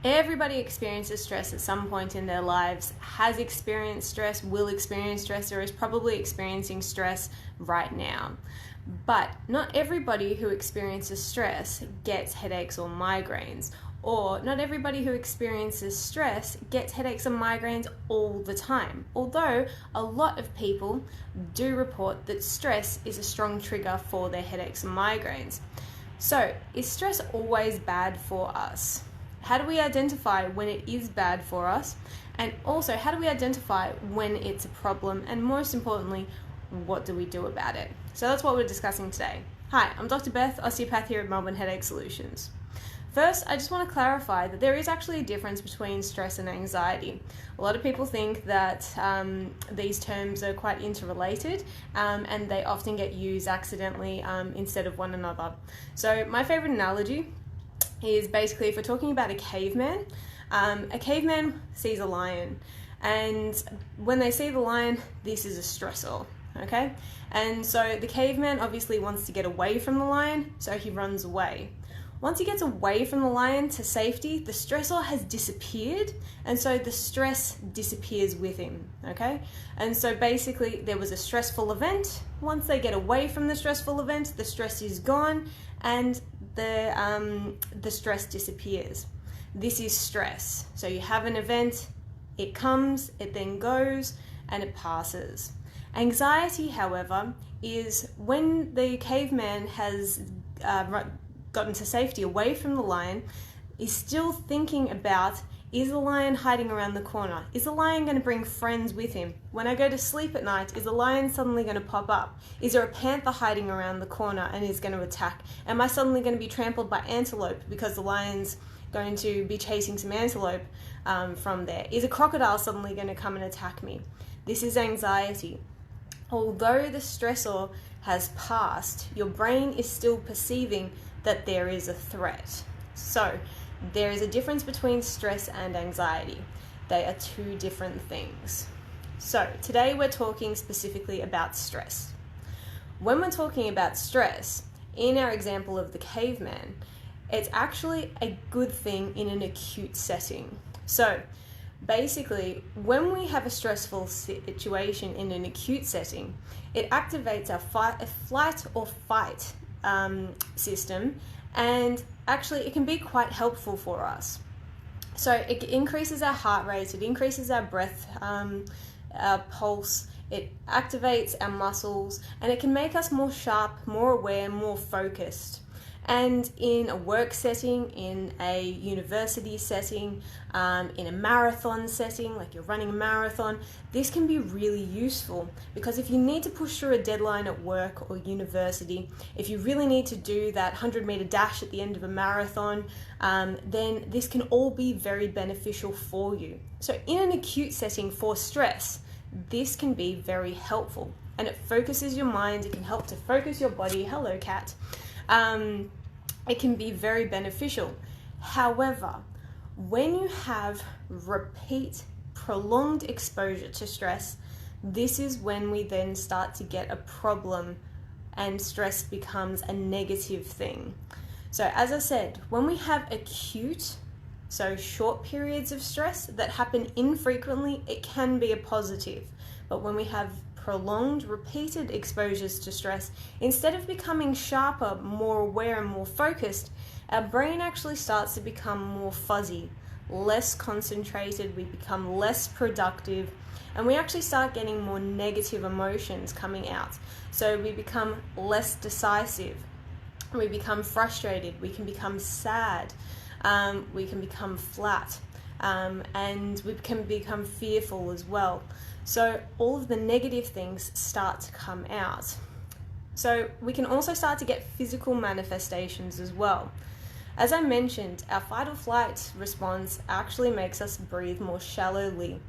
Everybody experiences stress at some point in their lives, has experienced stress, will experience stress, or is probably experiencing stress right now. But not everybody who experiences stress gets headaches or migraines, or not everybody who experiences stress gets headaches and migraines all the time. Although a lot of people do report that stress is a strong trigger for their headaches and migraines. So, is stress always bad for us? How do we identify when it is bad for us? And also, how do we identify when it's a problem? And most importantly, what do we do about it? So that's what we're discussing today. Hi, I'm Dr. Beth, osteopath here at Melbourne Headache Solutions. First, I just want to clarify that there is actually a difference between stress and anxiety. A lot of people think that these terms are quite interrelated and they often get used accidentally instead of one another. So my favorite analogy is basically if we're talking about a caveman sees a lion, and when they see the lion, this is a stressor, okay? And so the caveman obviously wants to get away from the lion, so he runs away. Once he gets away from the lion to safety, the stressor has disappeared, and so the stress disappears with him, okay? And so basically there was a stressful event. Once they get away from the stressful event, the stress is gone, and the stress disappears. This is stress. So you have an event, it comes, it then goes, and it passes. Anxiety, however, is when the caveman has gotten to safety away from the lion, is still thinking about, is the lion hiding around the corner? Is the lion going to bring friends with him? When I go to sleep at night, is the lion suddenly going to pop up? Is there a panther hiding around the corner and is going to attack? Am I suddenly going to be trampled by antelope because the lion's going to be chasing some antelope from there? Is a crocodile suddenly going to come and attack me? This is anxiety. Although the stressor has passed, your brain is still perceiving that there is a threat. So there is a difference between stress and anxiety. They are two different things. So today we're talking specifically about stress. When we're talking about stress, in our example of the caveman, it's actually a good thing in an acute setting. So basically, when we have a stressful situation in an acute setting, it activates our flight or fight system, and actually it can be quite helpful for us. So it increases our heart rate, it increases our breath, our pulse, it activates our muscles, and it can make us more sharp, more aware, more focused. And in a work setting, in a university setting, in a marathon setting, like you're running a marathon, this can be really useful, because if you need to push through a deadline at work or university, if you really need to do that 100-meter dash at the end of a marathon, then this can all be very beneficial for you. So in an acute setting for stress, this can be very helpful, and it focuses your mind, it can help to focus your body. Hello, cat. It can be very beneficial. However, when you have repeat, prolonged exposure to stress, this is when we then start to get a problem and stress becomes a negative thing. So as I said, when we have acute, so short periods of stress that happen infrequently, it can be a positive. But when we have prolonged, repeated exposures to stress, instead of becoming sharper, more aware, and more focused, our brain actually starts to become more fuzzy, less concentrated, we become less productive, and we actually start getting more negative emotions coming out. So we become less decisive, we become frustrated, we can become sad, we can become flat, and we can become fearful as well. So all of the negative things start to come out. So we can also start to get physical manifestations as well. As I mentioned, our fight or flight response actually makes us breathe more shallowly,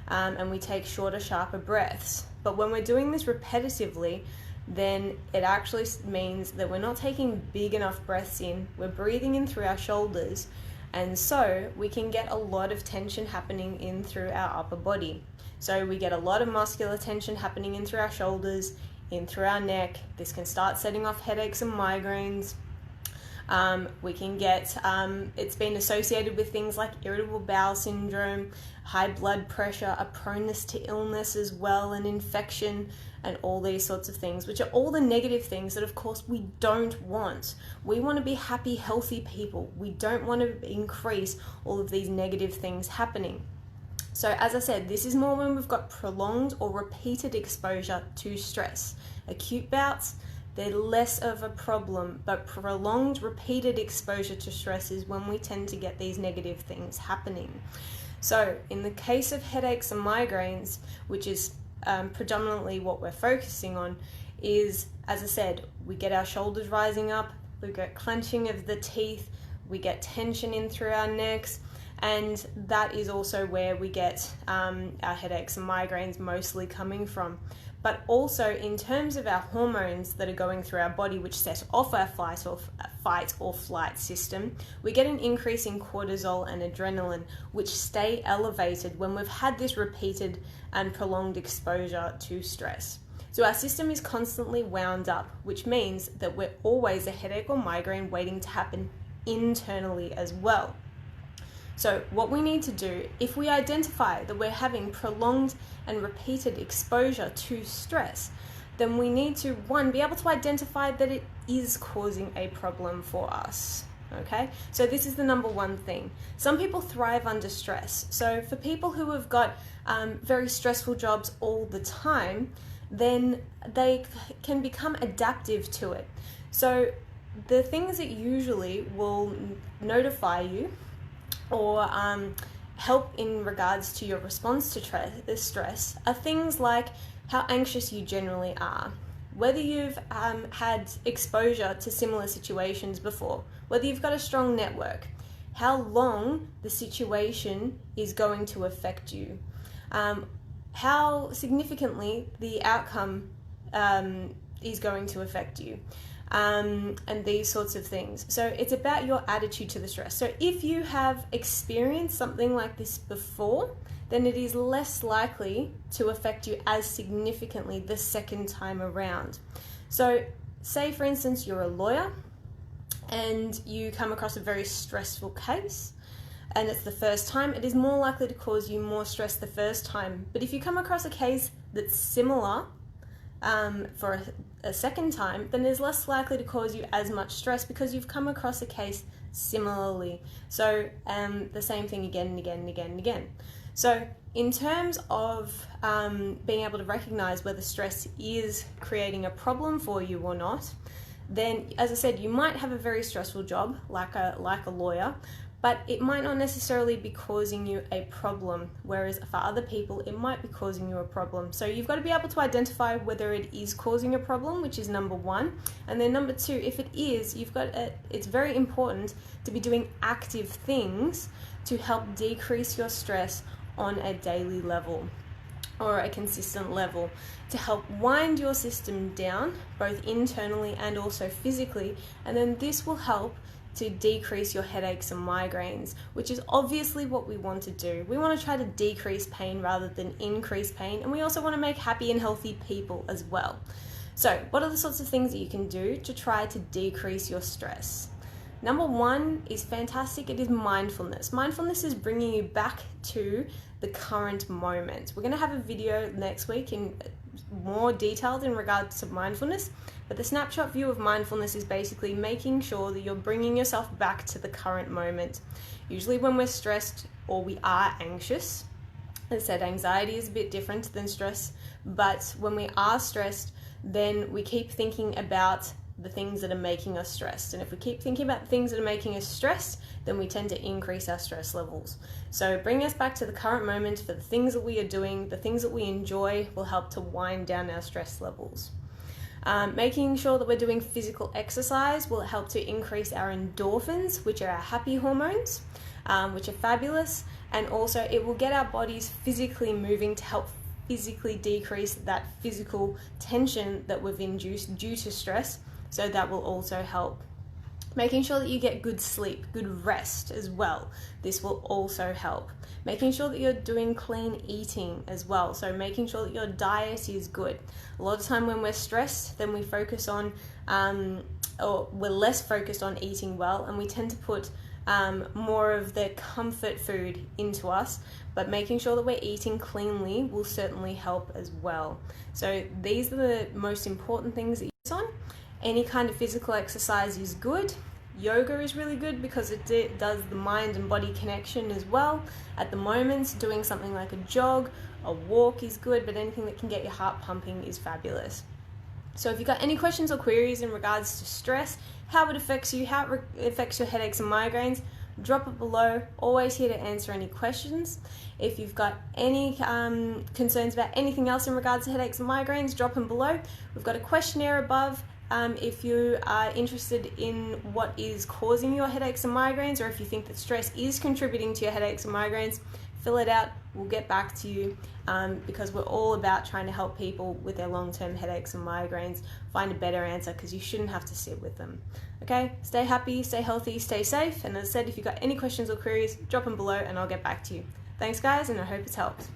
and we take shorter, sharper breaths. But when we're doing this repetitively, then it actually means that we're not taking big enough breaths in, we're breathing in through our shoulders, and so we can get a lot of tension happening in through our upper body. So we get a lot of muscular tension happening in through our shoulders, in through our neck. This can start setting off headaches and migraines. We can get, it's been associated with things like irritable bowel syndrome, high blood pressure, a proneness to illness as well, and infection, and all these sorts of things, which are all the negative things that of course we don't want. We want to be happy, healthy people. We don't want to increase all of these negative things happening. So as I said, this is more when we've got prolonged or repeated exposure to stress. Acute bouts, they're less of a problem, but prolonged, repeated exposure to stress is when we tend to get these negative things happening. So in the case of headaches and migraines, which is predominantly what we're focusing on, is, as I said, we get our shoulders rising up, we get clenching of the teeth, we get tension in through our necks, and that is also where we get our headaches and migraines mostly coming from. But also in terms of our hormones that are going through our body, which set off our fight or flight system, we get an increase in cortisol and adrenaline, which stay elevated when we've had this repeated and prolonged exposure to stress. So our system is constantly wound up, which means that we're always a headache or migraine waiting to happen internally as well. So what we need to do, if we identify that we're having prolonged and repeated exposure to stress, then we need to, one, be able to identify that it is causing a problem for us. Okay, so this is the number one thing. Some people thrive under stress. So for people who have got very stressful jobs all the time, then they can become adaptive to it. So the things that usually will notify you or help in regards to your response to stress are things like how anxious you generally are, whether you've had exposure to similar situations before, whether you've got a strong network, how long the situation is going to affect you, how significantly the outcome is going to affect you. And these sorts of things. So it's about your attitude to the stress. So if you have experienced something like this before, then it is less likely to affect you as significantly the second time around. So say for instance you're a lawyer and you come across a very stressful case and it's the first time, it is more likely to cause you more stress the first time. But if you come across a case that's similar for a second time, then it's less likely to cause you as much stress because you've come across a case similarly. So the same thing again and again and again and again. So in terms of being able to recognize whether stress is creating a problem for you or not, then as I said, you might have a very stressful job like a lawyer, but it might not necessarily be causing you a problem, whereas for other people, it might be causing you a problem. So you've got to be able to identify whether it is causing a problem, which is number one. And then number two, if it is, it's very important to be doing active things to help decrease your stress on a daily level or a consistent level, to help wind your system down, both internally and also physically. And then this will help to decrease your headaches and migraines, which is obviously what we want to do. We want to try to decrease pain rather than increase pain, and we also want to make happy and healthy people as well. So what are the sorts of things that you can do to try to decrease your stress? Number one is fantastic. It is mindfulness. Mindfulness is bringing you back to the current moment. We're going to have a video next week in more detailed in regards to mindfulness, but the snapshot view of mindfulness is basically making sure that you're bringing yourself back to the current moment. Usually when we're stressed or we are anxious, as I said, anxiety is a bit different than stress, but when we are stressed, then we keep thinking about the things that are making us stressed. And if we keep thinking about the things that are making us stressed, then we tend to increase our stress levels. So bringing us back to the current moment for the things that we are doing, the things that we enjoy, will help to wind down our stress levels. Making sure that we're doing physical exercise will help to increase our endorphins, which are our happy hormones, which are fabulous. And also it will get our bodies physically moving to help physically decrease that physical tension that we've induced due to stress. So that will also help. Making sure that you get good sleep, good rest as well. This will also help. Making sure that you're doing clean eating as well. So making sure that your diet is good. A lot of time when we're stressed, then we focus on or we're less focused on eating well, and we tend to put more of the comfort food into us, but making sure that we're eating cleanly will certainly help as well. So these are the most important things that you focus on. Any kind of physical exercise is good. Yoga is really good because it does the mind and body connection as well. At the moment, doing something like a jog, a walk is good, but anything that can get your heart pumping is fabulous. So if you've got any questions or queries in regards to stress, how it affects you, how it affects your headaches and migraines, drop it below. Always here to answer any questions. If you've got any concerns about anything else in regards to headaches and migraines, drop them below. We've got a questionnaire above. If you are interested in what is causing your headaches and migraines, or if you think that stress is contributing to your headaches and migraines, fill it out. We'll get back to you because we're all about trying to help people with their long-term headaches and migraines find a better answer, because you shouldn't have to sit with them. Okay, stay happy, stay healthy, stay safe. And as I said, if you've got any questions or queries, drop them below and I'll get back to you. Thanks guys, and I hope it's helped.